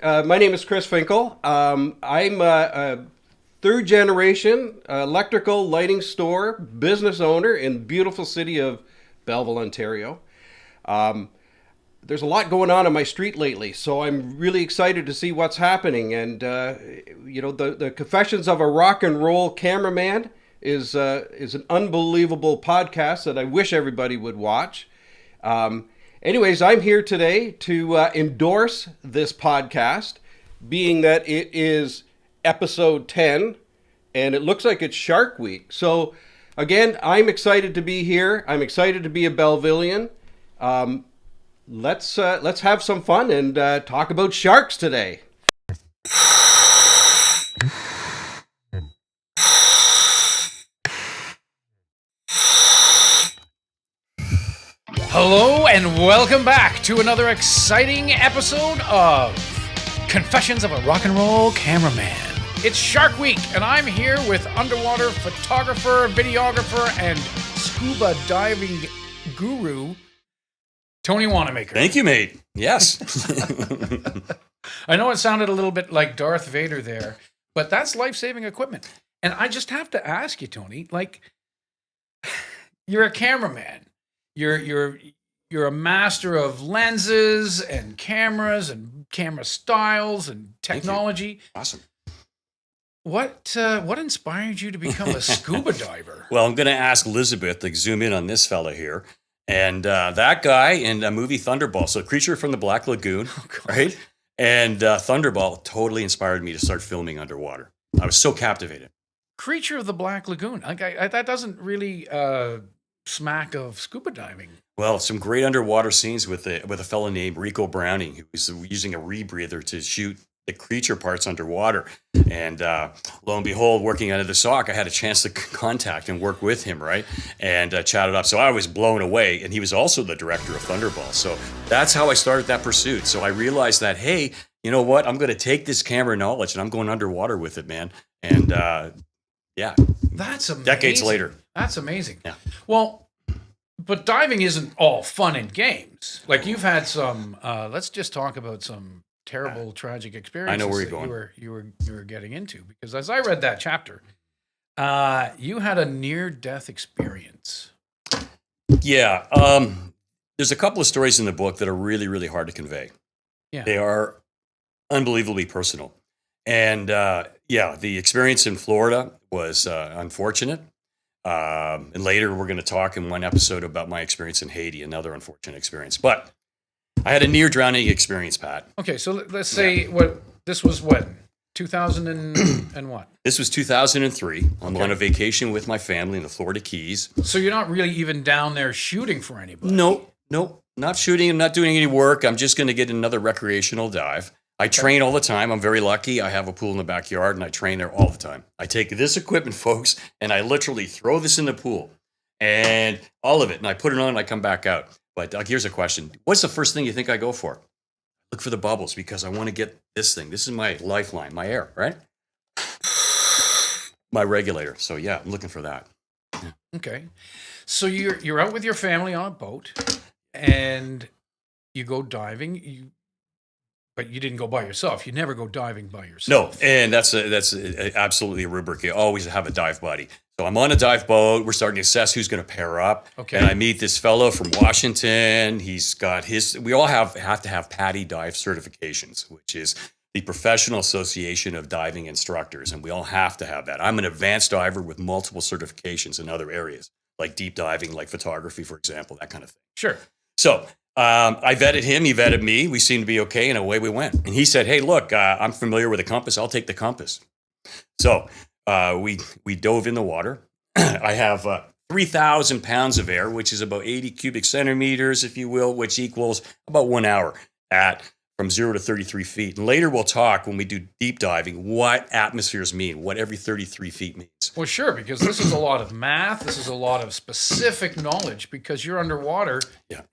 My name is Chris Finkel. I'm a third generation electrical lighting store business owner in the beautiful city of Belleville, Ontario. There's a lot going on my street lately, so I'm really excited to see what's happening. And the Confessions of a Rock and Roll Cameraman is an unbelievable podcast that I wish everybody would watch. Anyways, I'm here today to endorse this podcast, being that it is episode 10, and it looks like it's Shark Week. So, again, I'm excited to be here. I'm excited to be a Bellevillian. Let's have some fun and talk about sharks today. Hello and welcome back to another exciting episode of Confessions of a Rock and Roll Cameraman. It's Shark Week and I'm here with underwater photographer, videographer, and scuba diving guru, Tony Wanamaker. Thank you, mate. Yes. I know it sounded a little bit like Darth Vader there, but that's life-saving equipment. And I just have to ask you, Tony, you're a cameraman. You're a master of lenses and cameras and camera styles and technology. Awesome. What inspired you to become a scuba diver? Well, I'm going to ask Elizabeth to zoom in on this fella here. And that guy in a movie Thunderball, so Creature from the Black Lagoon, right? And Thunderball totally inspired me to start filming underwater. I was so captivated. Creature of the Black Lagoon. That doesn't really smack of scuba diving. Well, some great underwater scenes with a fellow named Rico Browning, who was using a rebreather to shoot the creature parts underwater. And lo and behold, working under the sock, I had a chance to contact and work with him, right? And chat it up. So I was blown away. And he was also the director of Thunderball. So that's how I started that pursuit. So I realized that, hey, you know what? I'm going to take this camera knowledge and I'm going underwater with it, man. And yeah. That's amazing. Decades later. That's amazing. Yeah. Well, but diving isn't all fun and games. Like you've had some, let's just talk about some terrible, tragic experiences. I know where you're going. You were getting into, because as I read that chapter, you had a near-death experience. Yeah. There's a couple of stories in the book that are really, really hard to convey. Yeah. They are unbelievably personal. And the experience in Florida was unfortunate. And later we're going to talk in one episode about my experience in Haiti, another unfortunate experience. But I had a near drowning experience, Pat. Okay, so let's say this was 2000 and what? This was 2003. I'm on a vacation with my family in the Florida Keys. So you're not really even down there shooting for anybody? Nope. Not shooting. I'm not doing any work. I'm just going to get another recreational dive. I train all the time. I'm very lucky. I have a pool in the backyard, and I train there all the time. I take this equipment, folks, and I literally throw this in the pool, and all of it, and I put it on, and I come back out. But here's a question. What's the first thing you think I go for? Look for the bubbles, because I want to get this thing. This is my lifeline, my air, right? My regulator. So, yeah, I'm looking for that. Yeah. Okay. So you're out with your family on a boat, and you go diving. But you didn't go by yourself. You never go diving by yourself. No, and that's absolutely a rubric. You always have a dive buddy. So I'm on a dive boat. We're starting to assess who's going to pair up. Okay. And I meet this fellow from Washington. He's got we all have to have PADI dive certifications, which is the Professional Association of Diving Instructors. And we all have to have that. I'm an advanced diver with multiple certifications in other areas, like deep diving, like photography, for example, that kind of thing. Sure. So I vetted him, he vetted me, we seemed to be okay, and away we went. And he said, hey, look, I'm familiar with a compass, I'll take the compass. So we dove in the water. I have 3,000 pounds of air, which is about 80 cubic centimeters, if you will, which equals about 1 hour from 0 to 33 feet. And later we'll talk, when we do deep diving, what atmospheres mean, what every 33 feet means. Well, sure, because this is a lot of math. This is a lot of specific knowledge, because you're underwater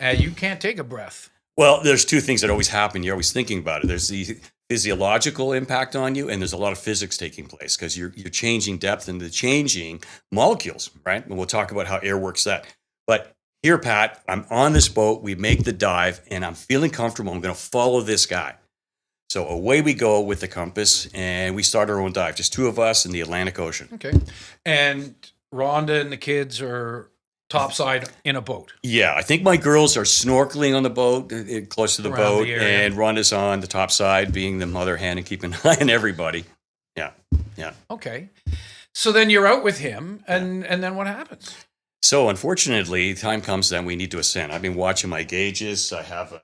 and you can't take a breath. Well, there's two things that always happen. You're always thinking about it. There's the physiological impact on you, and there's a lot of physics taking place, because you're changing depth and the changing molecules, right? And we'll talk about how air works that. But here, Pat, I'm on this boat. We make the dive, and I'm feeling comfortable. I'm going to follow this guy. So away we go with the compass, and we start our own dive. Just two of us in the Atlantic Ocean. Okay. And Rhonda and the kids are topside in a boat. Yeah, I think my girls are snorkeling on the boat, close to the Around boat, the area. and Rhonda's on the top side, being the mother hen and keeping an eye on everybody. Yeah, yeah. Okay. So then you're out with him, and then what happens? So unfortunately, time comes then we need to ascend. I've been watching my gauges. I have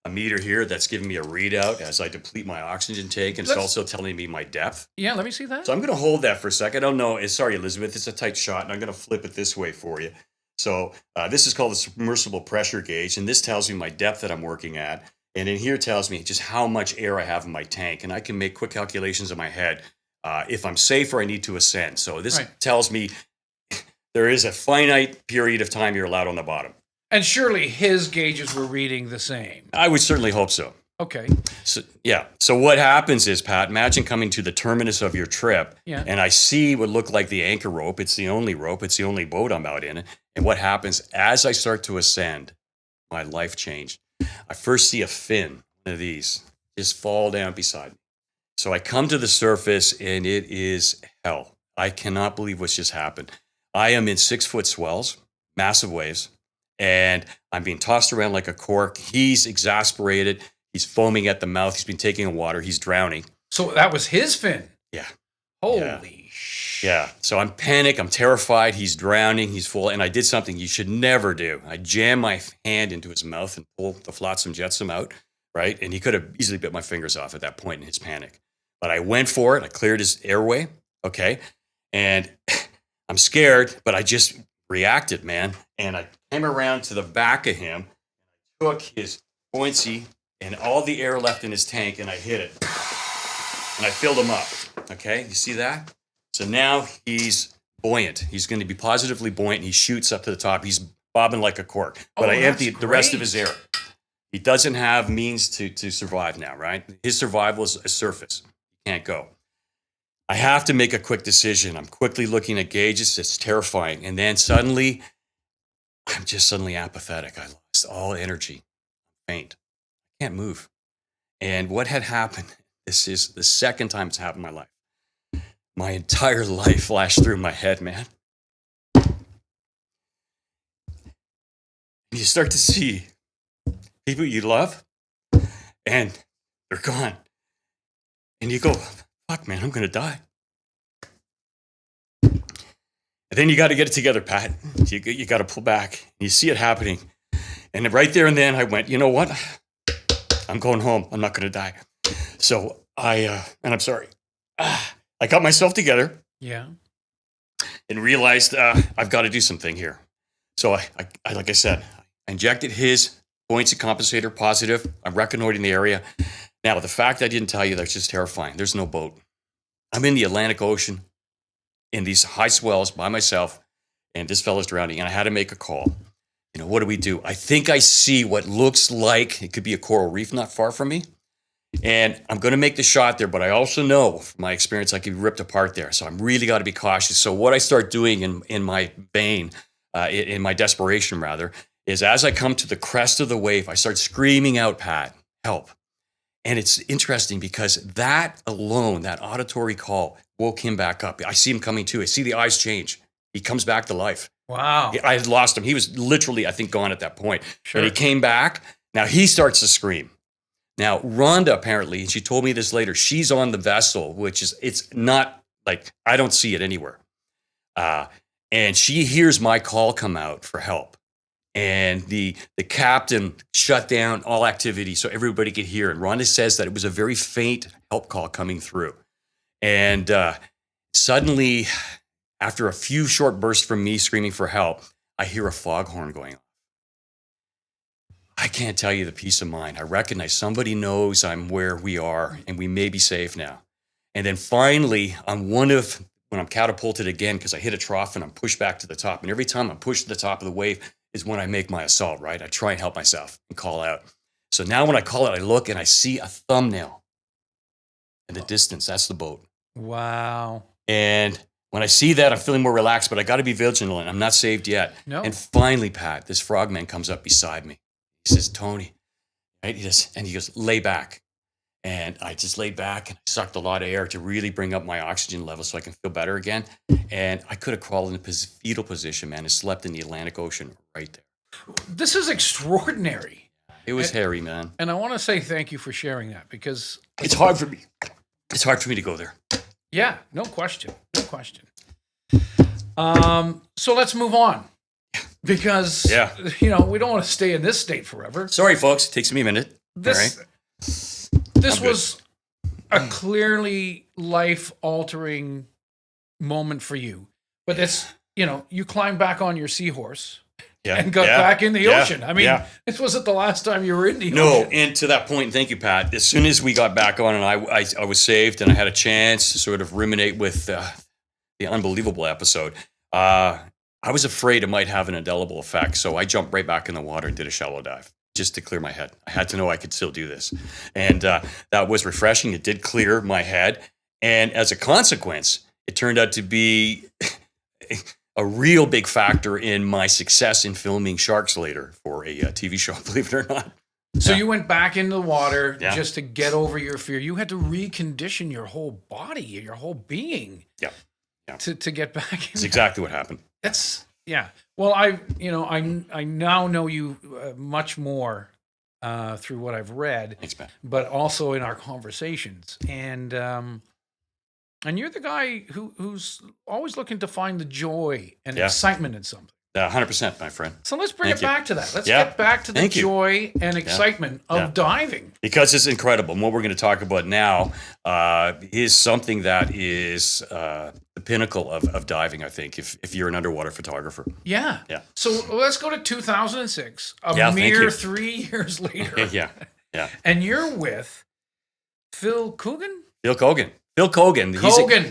a meter here that's giving me a readout as I deplete my oxygen tank, and it's also telling me my depth. Yeah, let me see that. So I'm going to hold that for a second. I don't know. Sorry, Elizabeth. It's a tight shot, and I'm going to flip it this way for you. So this is called the submersible pressure gauge, and this tells me my depth that I'm working at. And in here tells me just how much air I have in my tank, and I can make quick calculations in my head if I'm safe or I need to ascend. So this tells me there is a finite period of time you're allowed on the bottom. And surely his gauges were reading the same. I would certainly hope so. Okay. So, yeah. So what happens is, Pat, imagine coming to the terminus of your trip, and I see what looked like the anchor rope. It's the only rope. It's the only boat I'm out in. And what happens as I start to ascend, my life changed. I first see a fin, one of these, just fall down beside me. So I come to the surface, and it is hell. I cannot believe what's just happened. I am in 6-foot swells, massive waves, and I'm being tossed around like a cork. He's exasperated. He's foaming at the mouth. He's been taking in water. He's drowning. So that was his fin? Yeah. Holy shit. Yeah. So I'm panicked. I'm terrified. He's drowning. He's full. And I did something you should never do. I jammed my hand into his mouth and pulled the flotsam jetsam out, right? And he could have easily bit my fingers off at that point in his panic. But I went for it. I cleared his airway. Okay. And I'm scared, but I just reacted, man. And I came around to the back of him, took his buoyancy and all the air left in his tank, and I hit it. And I filled him up. Okay, you see that? So now he's buoyant. He's going to be positively buoyant, and he shoots up to the top. He's bobbing like a cork. But I emptied the rest of his air. He doesn't have means to survive now, right? His survival is a surface. He can't go. I have to make a quick decision. I'm quickly looking at gauges. It's terrifying. And then suddenly, I'm just suddenly apathetic. I lost all energy. Faint. Can't move. And what had happened, this is the second time it's happened in my life. My entire life flashed through my head, man. You start to see people you love, and they're gone. And you go, fuck, man, I'm going to die. And then you got to get it together, Pat. You got to pull back. You see it happening. And right there and then I went, you know what? I'm going home. I'm not going to die. So and I'm sorry. I got myself together. Yeah. And realized I've got to do something here. So I like I said, I injected his buoyancy compensator positive. I'm reconnoitering the area. Now, the fact I didn't tell you, that's just terrifying. There's no boat. I'm in the Atlantic Ocean in these high swells by myself, and this fella's drowning, and I had to make a call. You know, what do? I think I see what looks like it could be a coral reef not far from me. And I'm going to make the shot there, but I also know from my experience I could be ripped apart there. So I'm really got to be cautious. So what I start doing in my vein, in my desperation rather, is as I come to the crest of the wave, I start screaming out, Pat, help. And it's interesting because that alone, that auditory call, woke him back up. I see him coming to. I see the eyes change. He comes back to life. Wow. I had lost him. He was literally, I think, gone at that point. Sure. And he came back. Now he starts to scream. Now, Rhonda, apparently, and she told me this later, she's on the vessel, which is, it's not like, I don't see it anywhere. And she hears my call come out for help. And the captain shut down all activity so everybody could hear. And Rhonda says that it was a very faint help call coming through. And suddenly, after a few short bursts from me screaming for help, I hear a foghorn going off. I can't tell you the peace of mind. I recognize somebody knows I'm where we are and we may be safe now. And then finally, when I'm catapulted again, because I hit a trough and I'm pushed back to the top. And every time I'm pushed to the top of the wave is when I make my assault, right? I try and help myself and call out. So now when I call out, I look and I see a thumbnail in the distance. That's the boat. Wow. And when I see that, I'm feeling more relaxed, but I got to be vigilant. I'm not saved yet. No. And finally, Pat, this frogman comes up beside me. He says, Tony, right? He goes, lay back. And I just laid back and sucked a lot of air to really bring up my oxygen level so I can feel better again. And I could have crawled in a fetal position, man, and slept in the Atlantic Ocean right there. This is extraordinary. It was hairy, man. And I want to say thank you for sharing that, because it's hard for me. It's hard for me to go there. Yeah, no question. No question. So let's move on, because we don't want to stay in this state forever. Sorry, folks. It takes me a minute. This was a clearly life-altering moment for you. But it's, you climbed back on your seahorse and got back in the ocean. I mean, this wasn't the last time you were in the ocean. No, and to that point, thank you, Pat. As soon as we got back on and I was saved and I had a chance to sort of ruminate with the unbelievable episode, I was afraid it might have an indelible effect. So I jumped right back in the water and did a shallow dive, just to clear my head. I had to know I could still do this. And that was refreshing. It did clear my head. And as a consequence, it turned out to be a real big factor in my success in filming sharks later for a TV show, believe it or not. So you went back into the water just to get over your fear. You had to recondition your whole body, your whole being to get back in. That's exactly what happened. Well, I now know you much more through what I've read. Thanks, man. But also in our conversations. And you're the guy who's always looking to find the joy and excitement in something. 100%, my friend. So let's bring it back to that. Let's get back to the joy and excitement of diving. Because it's incredible. And what we're going to talk about now is something that is the pinnacle of diving, I think, if you're an underwater photographer. Yeah. So let's go to 2006, a mere 3 years later. Yeah. And you're with Phil Keoghan? Phil Keoghan.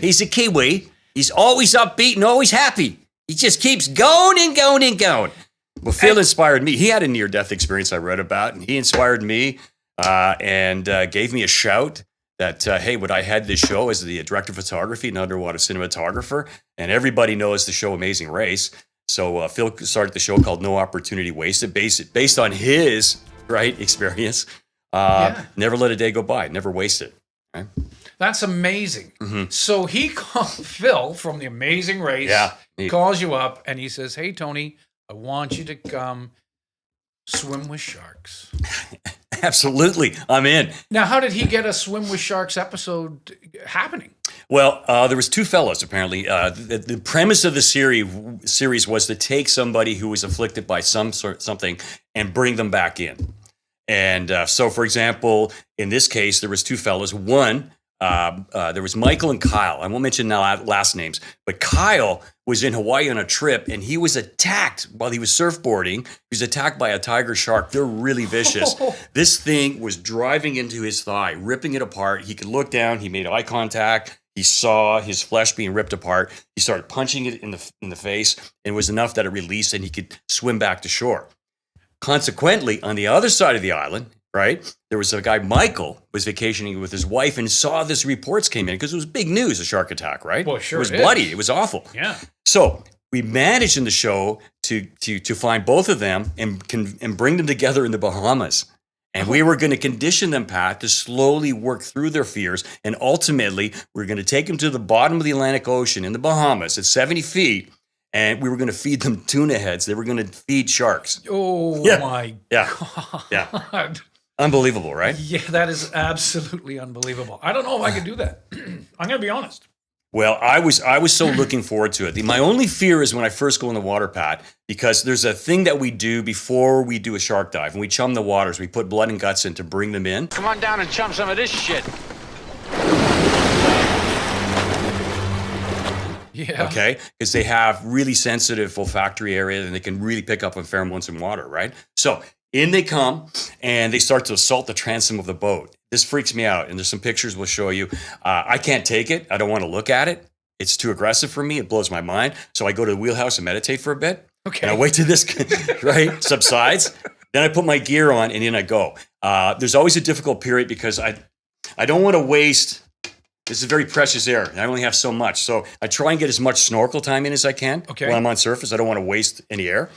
He's a Kiwi. He's always upbeat and always happy. He just keeps going and going and going. Well, Phil inspired me. He had a near-death experience I read about, and he inspired me and gave me a shout that, hey, would I head this show as the director of photography and underwater cinematographer? And everybody knows the show Amazing Race. So Phil started the show called No Opportunity Wasted, based on his experience. Never let a day go by. Never waste it. Right? That's amazing. Mm-hmm. So he called Phil from the Amazing Race. He calls you up and he says, "Hey, Tony, I want you to come swim with sharks." Absolutely. I'm in. Now, how did he get a swim with sharks episode happening? Well, there was two fellows, apparently. The premise of the series was to take somebody who was afflicted by something and bring them back in. And so, for example, in this case, there was two fellows. One, there was Michael and Kyle. I won't mention now last names, but Kyle was in Hawaii on a trip, and he was attacked while he was surfboarding. He was attacked by a tiger shark. They're really vicious. This thing was driving into his thigh, ripping it apart. He could look down. He made eye contact. He saw his flesh being ripped apart. He started punching it in the face, and it was enough that it released, and he could swim back to shore. Consequently, on the other side of the island, there was a guy, Michael, was vacationing with his wife and saw this reports came in because it was big news, a shark attack, right? Well, sure. It was bloody. It was awful. Yeah. So we managed in the show to find both of them and bring them together in the Bahamas. And we were going to condition them, Pat, to slowly work through their fears. And ultimately, we're going to take them to the bottom of the Atlantic Ocean in the Bahamas at 70 feet. And we were going to feed them tuna heads. They were going to feed sharks. Oh, my God. Yeah. Unbelievable, right? Yeah, that is absolutely unbelievable. I don't know if I could do that. I'm going to be honest. Well, I was so looking forward to it. My only fear is when I first go in the water, Pat, because there's a thing that we do before we do a shark dive. And we chum the waters. We put blood and guts in to bring them in. Come on down and chum some of this shit. Yeah. Okay? Because they have really sensitive olfactory area and they can really pick up on pheromones in water, right? So in they come and they start to assault the transom of the boat. This freaks me out. And there's some pictures we'll show you. I can't take it. I don't want to look at it. It's too aggressive for me. It blows my mind. So I go to the wheelhouse and meditate for a bit. Okay. And I wait till this subsides. Then I put my gear on and in I go. There's always a difficult period because I don't want to waste. This is very precious air. I only have so much. So I try and get as much snorkel time in as I can while I'm on surface. I don't want to waste any air.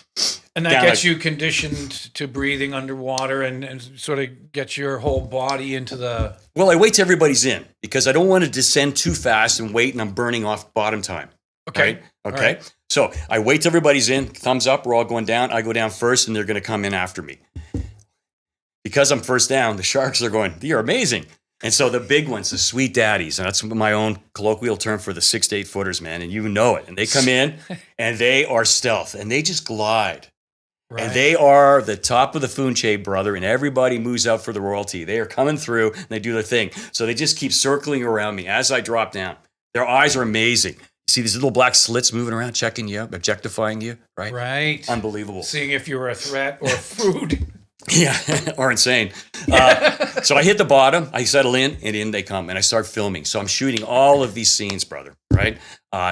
And that down gets a- you conditioned to breathing underwater and sort of gets your whole body into the... Well, I wait till everybody's in because I don't want to descend too fast and wait and I'm burning off bottom time. Okay. Right? All Okay. right. So I wait till everybody's in, thumbs up, we're all going down. I go down first and they're going to come in after me. Because I'm first down, the sharks are going, you're amazing. And so the big ones, the sweet daddies, and that's my own colloquial term for the 6 to 8 footers, man. And you know it. And they come in and they are stealth and they just glide. Right. And they are the top of the food chain, brother, and everybody moves out for the royalty. They are coming through and they do their thing. So they just keep circling around me as I drop down. Their eyes are amazing. You see these little black slits moving around, checking you out, objectifying you, right? Right. Unbelievable. Seeing if you were a threat or food. Yeah, or insane. So I hit the bottom, I settle in, and in they come, and I start filming. So I'm shooting all of these scenes, brother, right?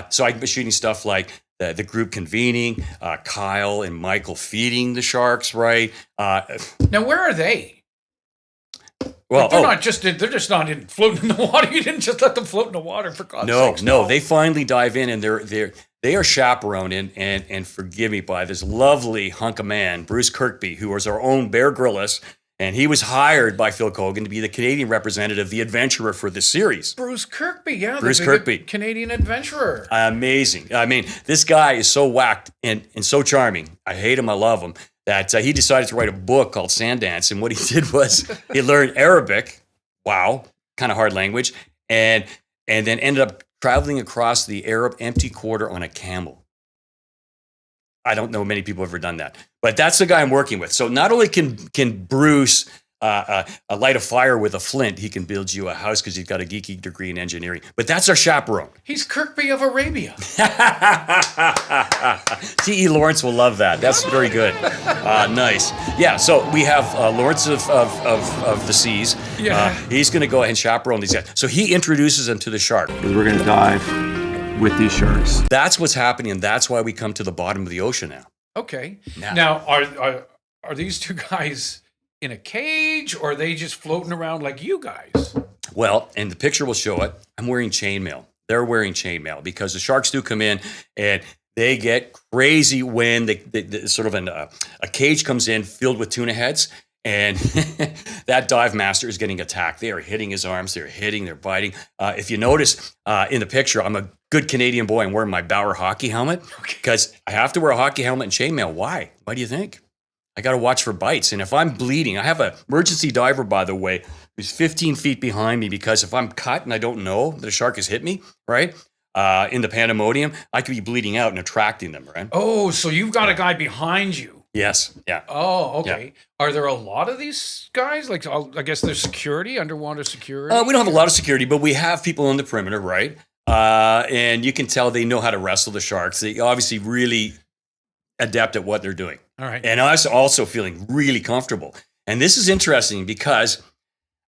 So I'm shooting stuff like the group convening, Kyle and Michael feeding the sharks, right? Now, where are they? Well, Like, they're just not floating in the water. You didn't just let them float in the water, for God's sakes. no, they finally dive in, and they are chaperoned and forgive me by this lovely hunk of man, Bruce Kirkby, who was our own Bear Grylls, and he was hired by Phil Keoghan to be the Canadian representative, the adventurer for this series. Bruce Kirkby, yeah. Bruce the Kirkby. Canadian adventurer. Amazing. I mean, this guy is so whacked and so charming. I hate him, I love him, that he decided to write a book called Sandance. And what he did was he learned Arabic. Wow, kind of hard language. And then ended up traveling across the Arab empty quarter on a camel. I don't know many people have ever done that. But that's the guy I'm working with. So not only can Bruce light a fire with a flint, he can build you a house because he's got a geeky degree in engineering. But that's our chaperone. He's Kirkby of Arabia. T.E. Lawrence will love that. That's very good. Nice. Yeah, so we have Lawrence of the Seas. Yeah. He's going to go ahead and chaperone these guys. So he introduces them to the shark. Because we're going to dive with these sharks. That's what's happening, and that's why we come to the bottom of the ocean now. Okay. Yeah. Now, are these two guys in a cage, or are they just floating around like you guys? Well, and the picture will show it. I'm wearing chainmail. They're wearing chainmail because the sharks do come in and they get crazy when the sort of a cage comes in filled with tuna heads, and that dive master is getting attacked. They are hitting his arms. They're hitting. They're biting. If you notice in the picture, I'm a good Canadian boy. I'm wearing my Bauer hockey helmet because I have to wear a hockey helmet and chainmail. Why? Why do you think? I got to watch for bites. And if I'm bleeding, I have an emergency diver, by the way, who's 15 feet behind me, because if I'm cut and I don't know that a shark has hit me, right, in the pandemonium, I could be bleeding out and attracting them, right? Oh, so you've got a guy behind you. Yes. Yeah. Oh, okay. Yeah. Are there a lot of these guys? Like, I guess there's security, underwater security? We don't have a lot of security, but we have people on the perimeter, right? And you can tell they know how to wrestle the sharks. They obviously really adept at what they're doing. All right. And I was also feeling really comfortable. And this is interesting because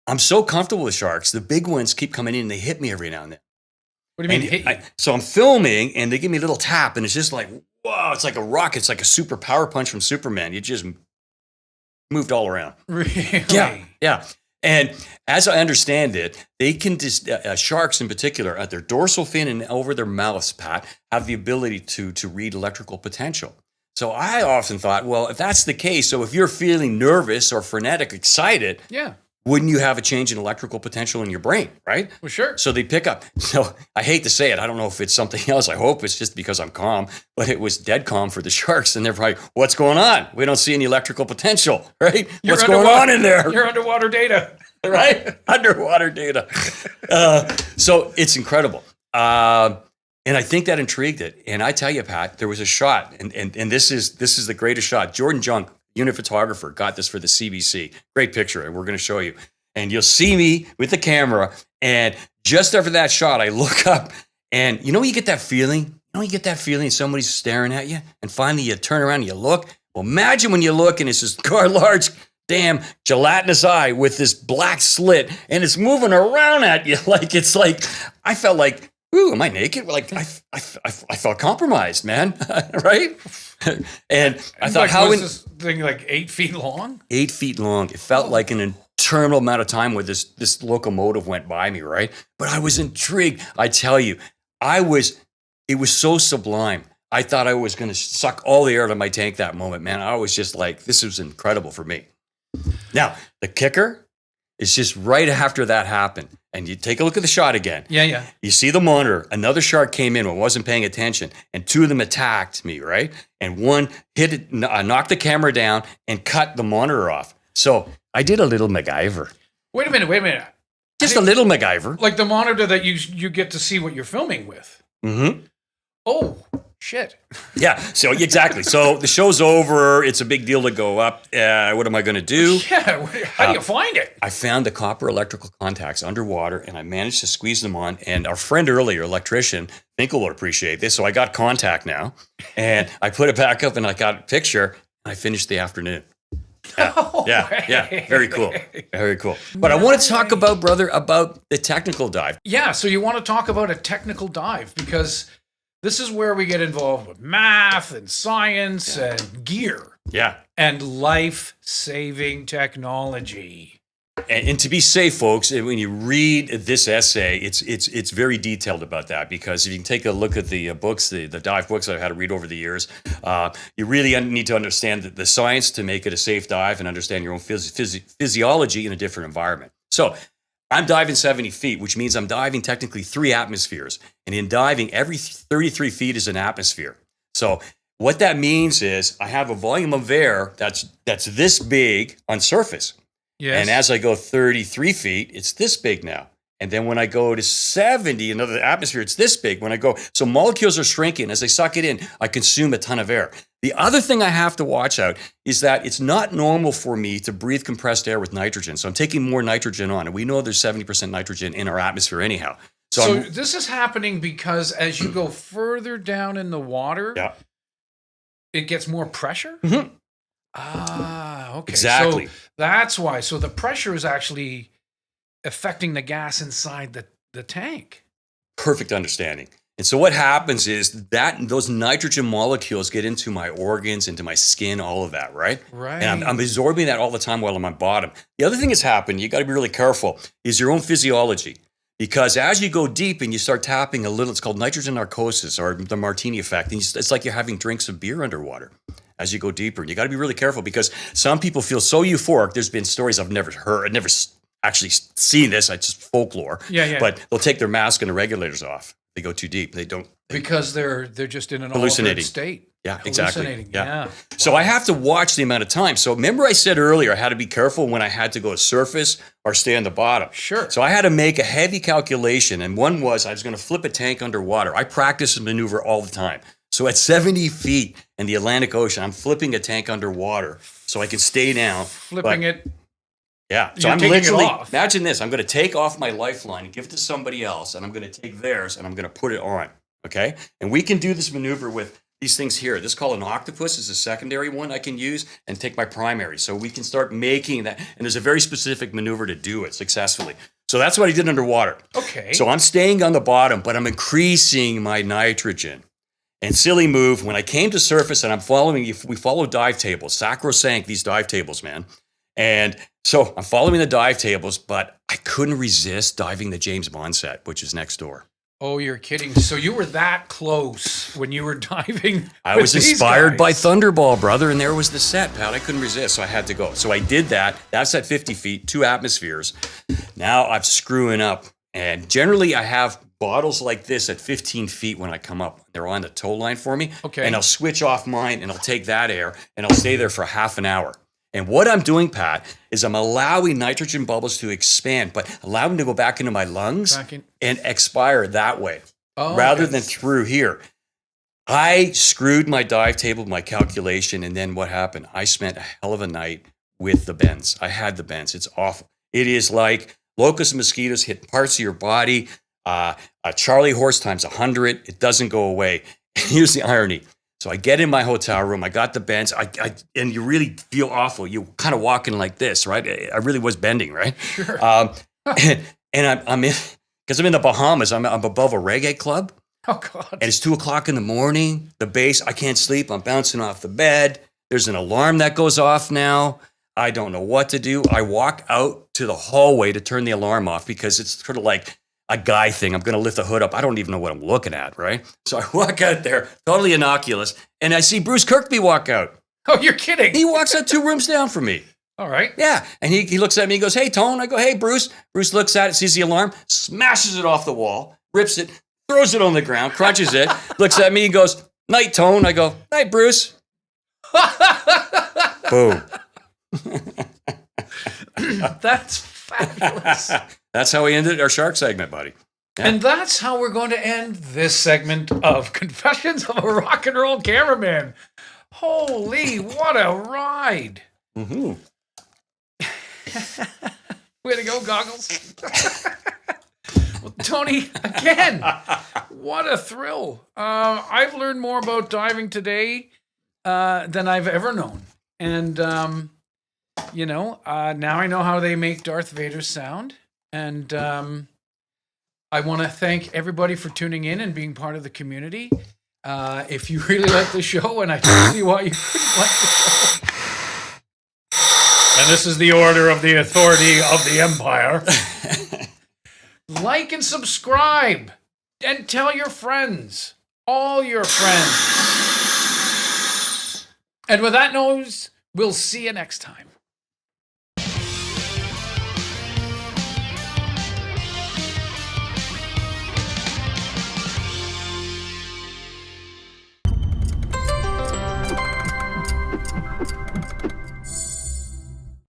I'm so comfortable with sharks. The big ones keep coming in and they hit me every now and then. What do you mean hit you? So I'm filming and they give me a little tap and it's just like, whoa, it's like a rock. It's like a super power punch from Superman. You just moved all around. Really? Yeah. And as I understand it, they can sharks in particular, at their dorsal fin and over their mouths, Pat, have the ability to read electrical potential. So I often thought, well, if that's the case, so if you're feeling nervous or frenetic, excited, Yeah. wouldn't you have a change in electrical potential in your brain, right? Well, sure. So they pick up. So I hate to say it. I don't know if it's something else. I hope it's just because I'm calm, but it was dead calm for the sharks. And they're probably, what's going on? We don't see any electrical potential, right? What's going on in there? You're underwater data. Right? Underwater data. So it's incredible. And I think that intrigued it. And I tell you, Pat, there was a shot, and this is the greatest shot. Jordan Junk, unit photographer, got this for the CBC. Great picture, and we're going to show you. And you'll see me with the camera, and just after that shot, I look up, and you get that feeling? You get that feeling somebody's staring at you, and finally you turn around and you look? Well, imagine when you look, and it's this large, damn gelatinous eye with this black slit, and it's moving around at you I felt like, ooh, am I naked? Like I felt compromised, man. Right? And I thought, was this thing like 8 feet long? 8 feet long. It felt like an interminable amount of time where this locomotive went by me, right? But I was intrigued. I tell you, it was so sublime. I thought I was going to suck all the air out of my tank that moment, man. I was just like, this was incredible for me. Now, the kicker is just right after that happened. And you take a look at the shot again. Yeah. You see the monitor. Another shark came in and wasn't paying attention. And two of them attacked me, right? And one hit it, knocked the camera down and cut the monitor off. So I did a little MacGyver. Wait a minute. Just a little MacGyver. Like the monitor that you get to see what you're filming with. Mm-hmm. Oh, shit. Yeah, so exactly. So the show's over. It's a big deal to go up. What am I going to do? Yeah, how do you find it? I found the copper electrical contacts underwater, and I managed to squeeze them on. And our friend earlier, electrician, Finkel will appreciate this. So I got contact now, and I put it back up, and I got a picture. And I finished the afternoon. Yeah. Very cool. Very cool. But I want to talk about, brother, about the technical dive. Yeah, so you want to talk about a technical dive because this is where we get involved with math and science and gear. Yeah. And life-saving technology. And to be safe, folks, when you read this essay, it's very detailed about that, because if you can take a look at the books, the dive books that I've had to read over the years, you really need to understand the science to make it a safe dive and understand your own physiology in a different environment. So I'm diving 70 feet, which means I'm diving technically 3 atmospheres. And in diving, every 33 feet is an atmosphere. So what that means is I have a volume of air that's this big on surface. Yes. And as I go 33 feet, it's this big now. And then when I go to 70, another atmosphere, it's this big. When I go, so molecules are shrinking. As I suck it in, I consume a ton of air. The other thing I have to watch out is that it's not normal for me to breathe compressed air with nitrogen. So I'm taking more nitrogen on. And we know there's 70% nitrogen in our atmosphere anyhow. So this is happening because as you go further down in the water, it gets more pressure? Mm-hmm. Ah, okay. Exactly. So that's why. So the pressure is actually affecting the gas inside the tank. Perfect understanding. And so what happens is that those nitrogen molecules get into my organs, into my skin, all of that, right? Right. And I'm absorbing that all the time while I'm on bottom. The other thing that's happened, you got to be really careful, is your own physiology. Because as you go deep and you start tapping a little, it's called nitrogen narcosis, or the martini effect. And it's like you're having drinks of beer underwater as you go deeper. And you got to be really careful, because some people feel so euphoric. There's been stories I've never heard. I've never actually seen this. It's just folklore. Yeah. But they'll take their mask and the regulators off. They go too deep. They don't. Because they're just in an hallucinating altered state. Yeah, exactly. Hallucinating. Yeah. So I have to watch the amount of time. So remember I said earlier I had to be careful when I had to go to surface or stay on the bottom. Sure. So I had to make a heavy calculation. And one was I was going to flip a tank underwater. I practice a maneuver all the time. So at 70 feet in the Atlantic Ocean, I'm flipping a tank underwater so I can stay down. Flipping it. Yeah. So You're I'm taking it literally, off. imagine this. I'm going to take off my lifeline and give it to somebody else. And I'm going to take theirs and I'm going to put it on. Okay. And we can do this maneuver with these things here. This is called an octopus. Is a secondary one I can use and take my primary. So we can start making that. And there's a very specific maneuver to do it successfully. So that's what I did underwater. Okay. So I'm staying on the bottom, but I'm increasing my nitrogen. And silly move, when I came to surface, and I'm following, we follow dive tables, sacrosanct, these dive tables, man. And so I'm following the dive tables, but I couldn't resist diving the James Bond set, which is next door. Oh, you're kidding. So you were that close when you were diving. I with was these inspired by guys. Thunderball, brother, and there was the set, pal. I couldn't resist, so I had to go. So I did that. That's at 50 feet, 2 atmospheres. Now I'm screwing up. And generally I have bottles like this at 15 feet when I come up. They're on the tow line for me. Okay. And I'll switch off mine and I'll take that air and I'll stay there for half an hour. And what I'm doing, Pat, is I'm allowing nitrogen bubbles to expand, but allow them to go back into my lungs and expire that way, rather than through here. I screwed my dive table, my calculation, and then what happened? I spent a hell of a night with the bends. I had the bends. It's awful. It is like locusts and mosquitoes hit parts of your body. A Charlie horse times 100. It doesn't go away. Here's the irony. So I get in my hotel room. I got the bends. And you really feel awful. You kind of walking like this, right? I really was bending, right? Sure. And I'm in, because I'm in the Bahamas. I'm above a reggae club. Oh, God. And it's 2:00 in the morning. The bass, I can't sleep. I'm bouncing off the bed. There's an alarm that goes off now. I don't know what to do. I walk out to the hallway to turn the alarm off because it's sort of like a guy thing. I'm going to lift the hood up. I don't even know what I'm looking at, right? So I walk out there, totally innocuous, and I see Bruce Kirkby walk out. Oh, you're kidding. He walks out 2 rooms down from me. All right. Yeah, and he looks at me and goes, "Hey, Tone." I go, "Hey, Bruce." Bruce looks at it, sees the alarm, smashes it off the wall, rips it, throws it on the ground, crunches it, looks at me and goes, "Night, Tone." I go, "Night, Bruce." Boom. That's fabulous. That's how we ended our shark segment, buddy. Yeah. And that's how we're going to end this segment of Confessions of a Rock and Roll Cameraman. Holy, what a ride. Mm-hmm. Way to go, Goggles. Well, Tony, again, what a thrill. I've learned more about diving today than I've ever known. And, now I know how they make Darth Vader sound. And I want to thank everybody for tuning in and being part of the community. If you really like the show, and I don't see why you couldn't like the show. And this is the order of the authority of the Empire. Like and subscribe. And tell your friends. All your friends. And with that news, we'll see you next time.